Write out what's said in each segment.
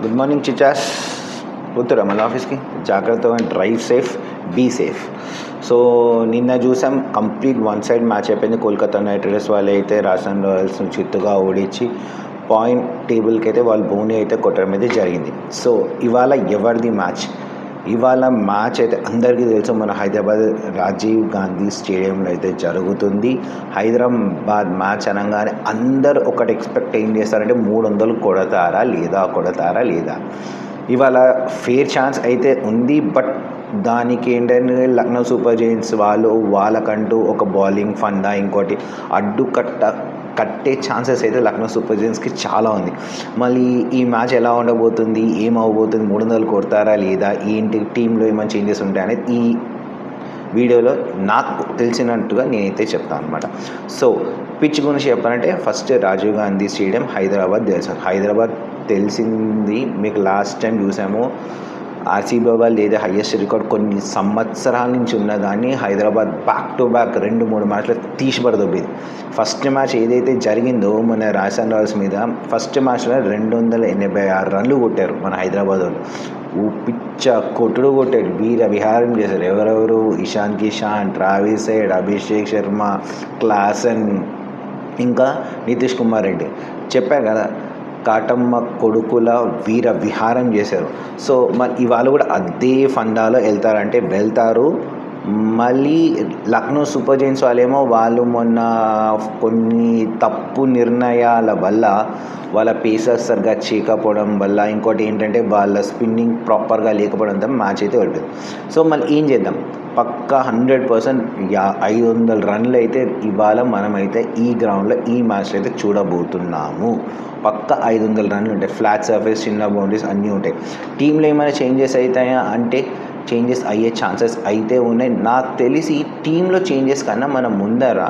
Good morning Chichas. పోతురా మళ్ళీ ఆఫీస్కి? జాగ్రత్తగా drive safe, be safe. So నిన్న చూసాం కంప్లీట్ వన్ సైడ్ మ్యాచ్ అయిపోయింది. కోల్కతా నైట్ రైడర్స్ వాళ్ళు అయితే రాజస్థాన్ రాయల్స్ని చిత్తుగా ఓడించి పాయింట్ టేబుల్కి అయితే వాళ్ళు బౌండరీ అయితే కొట్టడం అయితే జరిగింది. సో ఇవాళ ఎవరిది మ్యాచ్? ఇవాళ మ్యాచ్ అయితే అందరికీ తెలుసు, మన హైదరాబాద్ రాజీవ్ గాంధీ స్టేడియంలో అయితే జరుగుతుంది. హైదరాబాద్ మ్యాచ్ అనగానే అందరు ఒకటి ఎక్స్పెక్ట్ ఏం చేస్తారంటే 300 కొడతారా లేదా. ఇవాళ ఫేర్ ఛాన్స్ అయితే ఉంది. బట్ దానికి ఏంటంటే లక్నో సూపర్ జైంట్స్ వాళ్ళు వాళ్ళకంటూ ఒక బౌలింగ్ ఫండా ఇంకోటి కట్టే ఛాన్సెస్ అయితే లక్నో సూపర్ జైంట్స్కి చాలా ఉంది. మళ్ళీ ఈ మ్యాచ్ ఎలా ఉండబోతుంది, ఏమవబోతుంది, 300 కొడతారా లేదా, ఏంటి టీంలో ఏమైనా చేంజెస్ ఉంటాయనేది ఈ వీడియోలో నాకు తెలిసినట్టుగా నేనైతే చెప్తాను అనమాట. సో పిచ్ గురించి చెప్పాలంటే ఫస్ట్ రాజీవ్ గాంధీ స్టేడియం హైదరాబాద్ తెలుసు. హైదరాబాద్ తెలిసింది మీకు లాస్ట్ టైం చూసాము. ఆర్సీబీ వాళ్ళు ఏదో హయ్యెస్ట్ రికార్డ్ కొన్ని సంవత్సరాల నుంచి ఉన్నదాన్ని హైదరాబాద్ బ్యాక్ టు బ్యాక్ 2-3 మ్యాచ్లు తీసి పడదొబ్బింది. ఫస్ట్ మ్యాచ్ ఏదైతే జరిగిందో మన రాజస్థాన్ రాయల్స్ మీద, ఫస్ట్ మ్యాచ్లో 286 రన్లు కొట్టారు మన హైదరాబాద్ వాళ్ళు. పిచ్చ కొట్టుడు కొట్టాడు, వీర విహారం చేశారు. ఎవరెవరు? Ishan Kishan, Travis head, Abhishek Sharma, Klaasen, ఇంకా నితీష్ కుమార్ రెడ్డి. చెప్పారు కదా, కాటమ్మ కొడుకుల వీర విహారం చేశారు. సో మరి ఇవాళ కూడా అదే ఫండాలో వెళ్తారు. మళ్ళీ లక్నో సూపర్ జైంట్స్ వాళ్ళు మొన్న కొన్ని తప్పు నిర్ణయాల వల్ల వాళ్ళ పేసర్స్ సరిగ్గా చేయకపోవడం వల్ల, ఇంకోటి ఏంటంటే వాళ్ళ స్పిన్నింగ్ ప్రాపర్గా లేకపోవడంతో మ్యాచ్ అయితే ఓడిపోయింది. సో మళ్ళీ ఏం చేద్దాం, పక్కా 100% 500 రన్లు అయితే ఇవాళ మనమైతే ఈ గ్రౌండ్లో ఈ మ్యాచ్లో అయితే చూడబోతున్నాము. పక్క 500 రన్లు ఉంటాయి. ఫ్లాట్ సర్ఫేస్, చిన్న బౌండరీస్ అన్నీ ఉంటాయి. టీంలో ఏమైనా చేంజెస్ అవుతాయా అంటే చేంజెస్ అయ్యే ఛాన్సెస్ అయితే ఉన్నాయి. నాకు తెలిసి టీంలో చేంజెస్ కన్నా మనం ముందర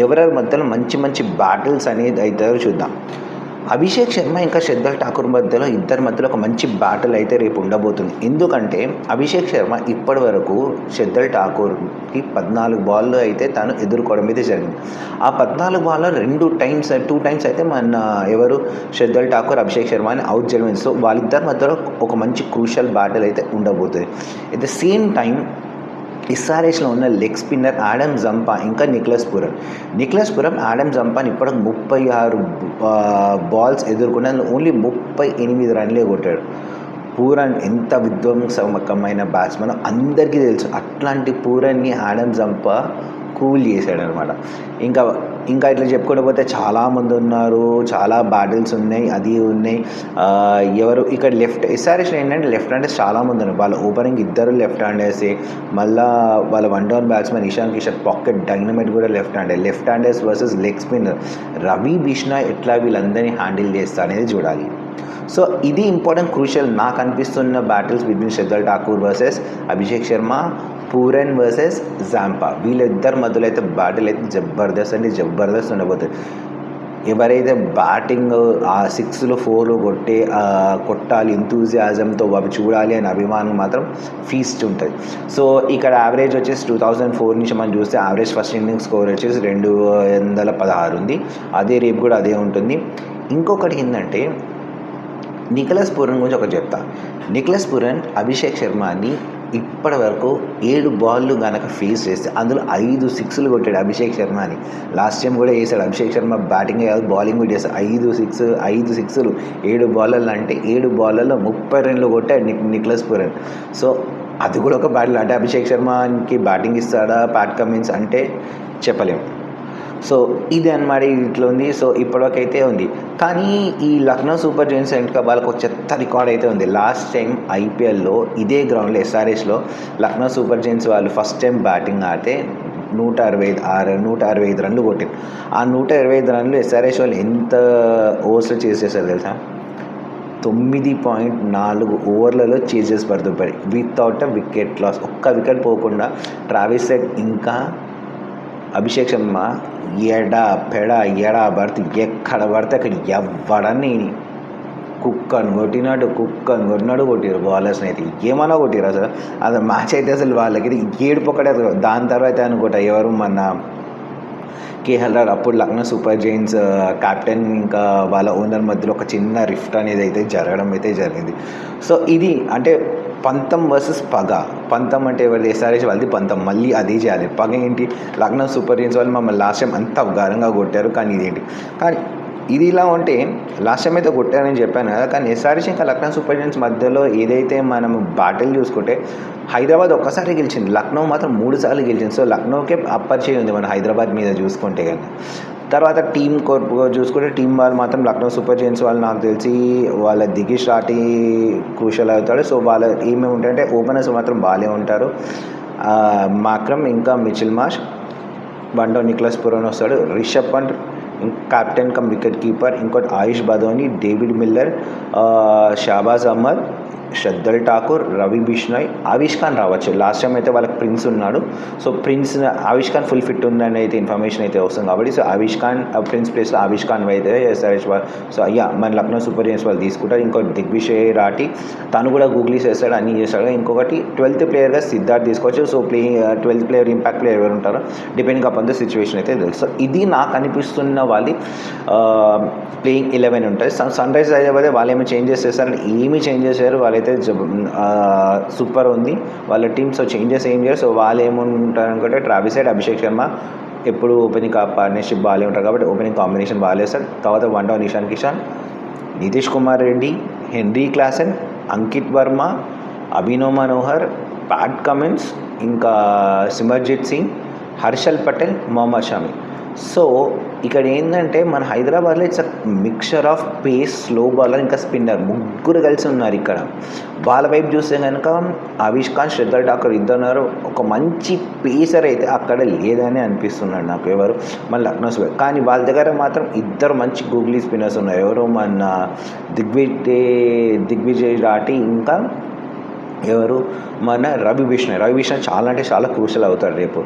ఎవరెవరి మధ్యలో మంచి మంచి బ్యాటిల్స్ అనేది అవుతారో చూద్దాం. అభిషేక్ శర్మ ఇంకా షర్దుల్ ఠాకూర్ మధ్యలో ఇద్దరి మధ్యలో ఒక మంచి బ్యాటిల్ అయితే రేపు ఉండబోతుంది. ఎందుకంటే అభిషేక్ శర్మ ఇప్పటి వరకు షర్దుల్ ఠాకూర్కి 14 బాళ్ళు అయితే తను ఎదుర్కోవడం అయితే జరిగింది. ఆ 14 బాల్లో 2 టైమ్స్ అయితే మన ఎవరు షర్దుల్ ఠాకూర్ అభిషేక్ శర్మని అవుట్ చేయడం. సో వాళ్ళిద్దరి మధ్యలో ఒక మంచి క్రూషియల్ బ్యాటిల్ అయితే ఉండబోతుంది. ఎట్ ద సేమ్ టైం ఎస్ఆర్హెచ్లో ఉన్న లెగ్ స్పిన్నర్ ఆడమ్ జంపా ఇంకా నిక్లస్ పురం ఆడమ్ జంపాని ఇప్పటికి 36 బాల్స్ ఎదుర్కొన్న ఓన్లీ 38 రన్లే కొట్టాడు. పూరన్ ఎంత విధ్వంసకమైన బ్యాట్స్మెన్ అందరికీ తెలుసు. అట్లాంటి పూరన్ని ఆడమ్ జంపా కూల్ చేశాడనమాట. ఇంకా ఇట్లా చెప్పుకుంటూ పోతే చాలామంది ఉన్నారు, చాలా బ్యాటిల్స్ ఉన్నాయి, అది ఉన్నాయి. ఎవరు ఇక్కడ ఎస్ఆర్హెచ్లో ఏంటంటే లెఫ్ట్ హ్యాండర్స్ చాలామంది ఉన్నారు. వాళ్ళ ఓపెనింగ్ ఇద్దరు లెఫ్ట్ హ్యాండర్సే. మళ్ళీ వాళ్ళ one down batsmen Ishan Kishan, pocket dynamite కూడా left handers versus leg spinner Ravi Bishnoi ఎట్లా వీళ్ళందరినీ హ్యాండిల్ చేస్తా అనేది చూడాలి. సో ఇది ఇంపార్టెంట్ క్రూషియల్ నాకు అనిపిస్తున్న battles between Shardul Thakur versus Abhishek Sharma, Pooran versus Zampa. వీళ్ళిద్దరి మధ్యలో అయితే బ్యాటిల్ అయితే జబర్దస్త్ ఉండబోతుంది. ఎవరైతే బ్యాటింగ్ ఆ 6లు 4లు కొట్టాలి ఎంతూజియాజంతో అవి చూడాలి అనే అభిమానం మాత్రం ఫీస్ట్ ఉంటుంది. సో ఇక్కడ యావరేజ్ వచ్చేసి 2004 నుంచి మనం చూస్తే యావరేజ్ ఫస్ట్ ఇన్నింగ్స్ స్కోర్ వచ్చేసి 216 ఉంది. అదే రేపు కూడా అదే ఉంటుంది. ఇంకొకటి ఏంటంటే నిక్లస్ పూరన్ గురించి ఒకటి చెప్తా. నిక్లస్ పూరన్ అభిషేక్ శర్మని ఇప్పటి వరకు 7 బాళ్ళు కనుక ఫేస్ చేస్తే అందులో 5 సిక్స్లు కొట్టాడు అభిషేక్ శర్మని. లాస్ట్ టైం కూడా వేసాడు అభిషేక్ శర్మ. బ్యాటింగ్ కాదు బౌలింగ్ కూడా చేస్తాడు. 5 సిక్స్లు 7 బాళ్ళల్లో అంటే 7 బాళ్ళల్లో 30 రన్లు కొట్టాడు నిక్లస్ పూరన్. సో అది కూడా ఒక బ్యాటిల్. అంటే అభిషేక్ శర్మకి బ్యాటింగ్ ఇస్తాడా ప్యాట్ కమిన్స్ అంటే చెప్పలేము. సో ఇది అన్నమాట, ఇట్లా ఉంది. సో ఇప్పటివరకు అయితే ఉంది. కానీ ఈ లక్నో సూపర్ జైంట్స్ ఇంకా వాళ్ళకు ఒక చెత్త రికార్డ్ అయితే ఉంది. లాస్ట్ టైం ఐపీఎల్లో ఇదే గ్రౌండ్లో ఎస్ఆర్హెచ్లో లక్నో సూపర్ జైంట్స్ వాళ్ళు ఫస్ట్ టైం బ్యాటింగ్ ఆడితే 165 రన్లు కొట్టారు. ఆ 125 రన్లు ఎస్ఆర్హెచ్ వాళ్ళు ఎంత ఓవర్స్లో చేసేసారు తెలుసా? 9.4 ఓవర్లలో చేసేసి పడుతుంది వితౌట్ వికెట్ లాస్. ఒక్క వికెట్ పోకుండా ట్రావిస్ హెడ్ ఇంకా అభిషేక్ శర్మ ఎడా పడితే ఎక్కడ పడితే అక్కడ ఎవడని కుక్కను కొట్టినాడు కొట్టిరు బౌలర్స్ని అయితే ఏమన్నా కొట్టిరు. అసలు అది మ్యాచ్ అయితే అసలు వాళ్ళకి ఏడుపు ఒకటే. దాని తర్వాత అనుకుంటా ఎవరు మన కేఎల్ రాహుల్ అప్పుడు లక్నో సూపర్ జైంట్స్ కెప్టెన్ ఇంకా వాళ్ళ ఓనర్ మధ్యలో ఒక చిన్న రిఫ్ట్ అనేది అయితే జరగడం అయితే జరిగింది. సో ఇది అంటే పంతం వర్సెస్ పగ. పంతం అంటే ఎవరిది? ఎస్ఆర్హెచ్ వాళ్ళది పంతం, మళ్ళీ అదే చేయాలి. పగ ఏంటి? లక్నో సూపర్ జైంట్స్ వాళ్ళు మమ్మల్ని లాస్ట్ టైం అంత ఘోరంగా కొట్టారు, కానీ ఇదేంటి? కానీ ఇది ఇలా ఉంటే లాస్ట్ టైం అయితే కొట్టారని చెప్పాను కదా, కానీ ఎస్ఆర్హెచ్ ఇంకా లక్నో సూపర్ జైంట్స్ మధ్యలో ఏదైతే మనం బ్యాటిల్ చూసుకుంటే హైదరాబాద్ ఒక్కసారి గెలిచింది, లక్నో మాత్రం 3 సార్లు గెలిచింది. సో లక్నోకే అప్పర్ చేయి ఉంది మన హైదరాబాద్ మీద చూసుకుంటే కానీ. తర్వాత టీం చూసుకుంటే టీం వాళ్ళు మాత్రం లక్నో సూపర్ జైంట్స్ వాళ్ళు నాకు తెలిసి వాళ్ళ దిగేష్ రాటి క్రూషల్ అవుతాడు. సో వాళ్ళ ఏమేమి ఉంటాయంటే ఓపెనర్స్ మాత్రం బాగానే ఉంటారు. మాక్రమ్ ఇంకా మిచిల్ మార్ష్, బండో నిక్లస్ పురోన్ వస్తాడు, Rishabh పంట్ captain come wicket keeper, ఇంకోటి ఆయుష్ బదోని, డేవిడ్ మిల్లర్, షాబాజ్ అహ్మద్, శ్రద్ధల్ ఠాకూర్, రవి బిష్నాయ్, ఆవిష్ ఖాన్ రావచ్చు. లాస్ట్ టైం అయితే వాళ్ళకి ప్రిన్స్ ఉన్నాడు. సో ఆవిష్ ఖాన్ ఫుల్ ఫిట్ ఉందని అయితే ఇన్ఫర్మేషన్ అయితే వస్తుంది కాబట్టి సో ఆవిష్ ఖాన్ ప్రిన్స్ ప్లేస్లో ఆవిష్ ఖాన్ అయితే ఎస్ఆర్హెచ్ వాళ్ళు సో అయ్యా మన లక్నో సూపర్ జైంట్స్ వాళ్ళు తీసుకుంటారు. ఇంకోటి దిగ్విజయ్ రాటి, తను కూడా గూగ్లీస్ వేస్తాడు, అన్నీ చేస్తాడు. ఇంకొకటి 12th ప్లేయర్గా సిద్ధార్థ్ తీసుకోవచ్చు. So 12th player impact player ఎవరు ఉంటారో డిపెండింగ్ అపాన్ ద సిచ్యువేషన్ అయితే తెలుసు. సో ఇది నాకు అనిపిస్తున్న వాళ్ళ ప్లేయింగ్ 11 ఉంటుంది. సన్ రైజ్ హైదరాబాద్ వాళ్ళు ఏమి చేంజెస్ చేస్తారని ఏమీ చేంజ్ చేశారు, వాళ్ళైతే సూపర్ ఉంది వాళ్ళ టీమ్. సో చేంజెస్ ఏం చేయరు. సో వాళ్ళు ఏముంటారు అనుకుంటే ట్రావిస్ హెడ్, అభిషేక్ శర్మ ఎప్పుడు ఓపెనింగ్ పార్ట్నర్షిప్ బాగానే ఉంటారు కాబట్టి ఓపెనింగ్ కాంబినేషన్ బాగాలేస్తారు. తర్వాత one down Ishan Kishan, Nitish Kumar Reddy, Henry Klaasen, Ankit Verma, Abhinav Manohar, Pat Cummins, ఇంకా సిమర్జిత్ సింగ్, హర్షల్ పటేల్, మొహమ్మద్ షమి. సో ఇక్కడ ఏంటంటే మన హైదరాబాద్లో it's a mixture of pace, slow bowler ఇంకా స్పిన్నర్ ముగ్గురు కలిసి ఉన్నారు ఇక్కడ. వాళ్ళ వైపు చూస్తే కనుక ఆవిష్ ఖాన్, శ్రద్ధల్ ఠాకూర్ ఇద్దరు ఉన్నారు. ఒక మంచి పేసర్ అయితే అక్కడ లేదని అనిపిస్తున్నాడు నాకు ఎవరు మన లక్నో సూపర్. కానీ వాళ్ళ దగ్గర మాత్రం ఇద్దరు మంచి గూగ్లీ స్పిన్నర్స్ ఉన్నారు. ఎవరు మన దిగ్విజయ్ రాటి ఇంకా ఎవరు మన రవి బిష్నాయ్ చాలా అంటే చాలా క్రూషల్ అవుతాడు రేపు.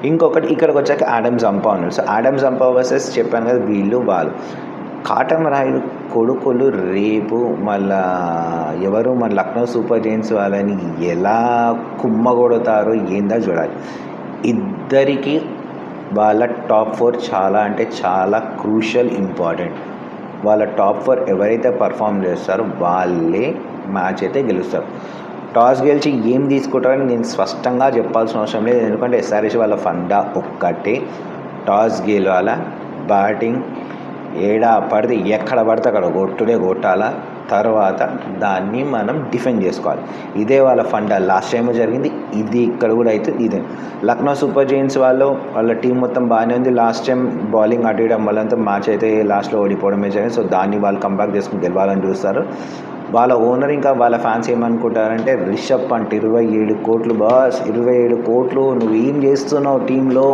ఇంకొకటి ఇక్కడికి వచ్చాక ఆడమ్ జంపా ఉన్నాడు. సో ఆడమ్ జంపా వర్సెస్ చెప్పాను కదా వీళ్ళు వాళ్ళు కాటం రాయుడు కొడుకులు రేపు మళ్ళా ఎవరు మన లక్నో సూపర్ జైంట్స్ వాళ్ళని ఎలా కుమ్మగొడతారో ఏందో చూడాలి. ఇద్దరికి వాళ్ళ టాప్ 4 చాలా అంటే చాలా క్రూషల్ ఇంపార్టెంట్. వాళ్ళ టాప్ 4 ఎవరైతే పర్ఫామ్ చేస్తారో వాళ్ళే మ్యాచ్ అయితే గెలుస్తారు. టాస్ గెలిచి ఏం తీసుకుంటారని నేను స్పష్టంగా చెప్పాల్సిన అవసరం లేదు, ఎందుకంటే ఎస్ఆర్హెచ్ వాళ్ళ ఫండా ఒక్కటే టాస్ గెలవాల, బ్యాటింగ్ ఏడా పడితే ఎక్కడ పడితే అక్కడ కొట్టాలా, తర్వాత దాన్ని మనం డిఫెండ్ చేసుకోవాలి. ఇదే వాళ్ళ ఫండా. లాస్ట్ టైం జరిగింది, ఇది ఇక్కడ కూడా అయితే ఇదే. లక్నో సూపర్ జైంట్స్ వాళ్ళ టీం మొత్తం బాగానే ఉంది. లాస్ట్ టైం బౌలింగ్ అడ్డడం వల్ల మ్యాచ్ అయితే లాస్ట్లో ఓడిపోవడమే జరిగింది. సో దాన్ని వాళ్ళు కంబ్యాక్ చేసుకుని గెలవాలని చూస్తారు. వాళ్ళ ఓనర్ ఇంకా వాళ్ళ ఫ్యాన్స్ ఏమనుకుంటారంటే రిషబ్ పంట్ 27 కోట్లు బాస్, 27 కోట్లు నువ్వు ఏం చేస్తున్నావు టీంలో,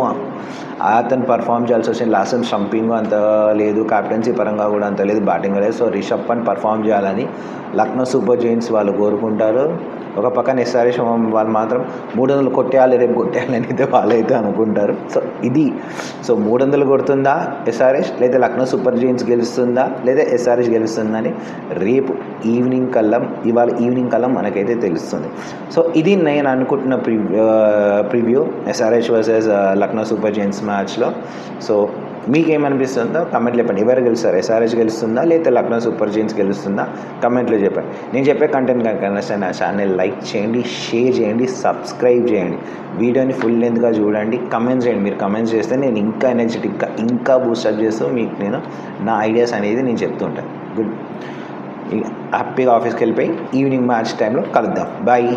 అతను పర్ఫామ్ చేయాల్సి వచ్చింది. లాస్ట్ టైం స్టంపింగ్ అంత లేదు, క్యాప్టెన్సీ పరంగా కూడా అంత లేదు, బ్యాటింగ్ లేదు. సో రిషబ్ పంట్ పర్ఫామ్ చేయాలని లక్నో సూపర్ జైంట్స్ వాళ్ళు కోరుకుంటారు. ఒక పక్కన ఎస్ఆర్హెచ్ వాళ్ళు మాత్రం 300 కొట్టేయాలి రేపు కొట్టేయాలని అయితే వాళ్ళైతే అనుకుంటారు. సో ఇది 300 కొడుతుందా ఎస్ఆర్హెచ్, లేదా లక్నో సూపర్ జైంట్స్ గెలుస్తుందా, లేదా ఎస్ఆర్హెచ్ గెలుస్తుందని రేపు ఇవాళ ఈవినింగ్ కల్లా మనకైతే తెలుస్తుంది. సో ఇది నేను అనుకుంటున్న preview SRH versus Lucknow super Giants మ్యాచ్లో. సో మీకేమనిపిస్తుందో కమెంట్లో చెప్పండి. ఎవరు గెలుస్తారు, ఎస్ఆర్హెచ్ గెలుస్తుందా లేదా లక్నో సూపర్ జైంట్స్ గెలుస్తుందా, కమెంట్లో చెప్పండి. నేను చెప్పే కంటెంట్ కనుక నచ్చితే నా ఛానల్ లైక్ చేయండి, షేర్ చేయండి, సబ్స్క్రైబ్ చేయండి, వీడియోని ఫుల్ లెంత్గా చూడండి, కమెంట్స్ చేయండి. మీరు కమెంట్స్ చేస్తే నేను ఇంకా ఎనర్జెటిక్గా ఇంకా బూస్టప్ చేస్తూ మీకు నేను నా ఐడియాస్ అనేది నేను చెప్తూ ఉంటాను. హ్యాపీగా ఆఫీస్కి వెళ్ళిపోయి ఈవినింగ్ మ్యాచ్ టైంలో కలుద్దాం. బాయ్.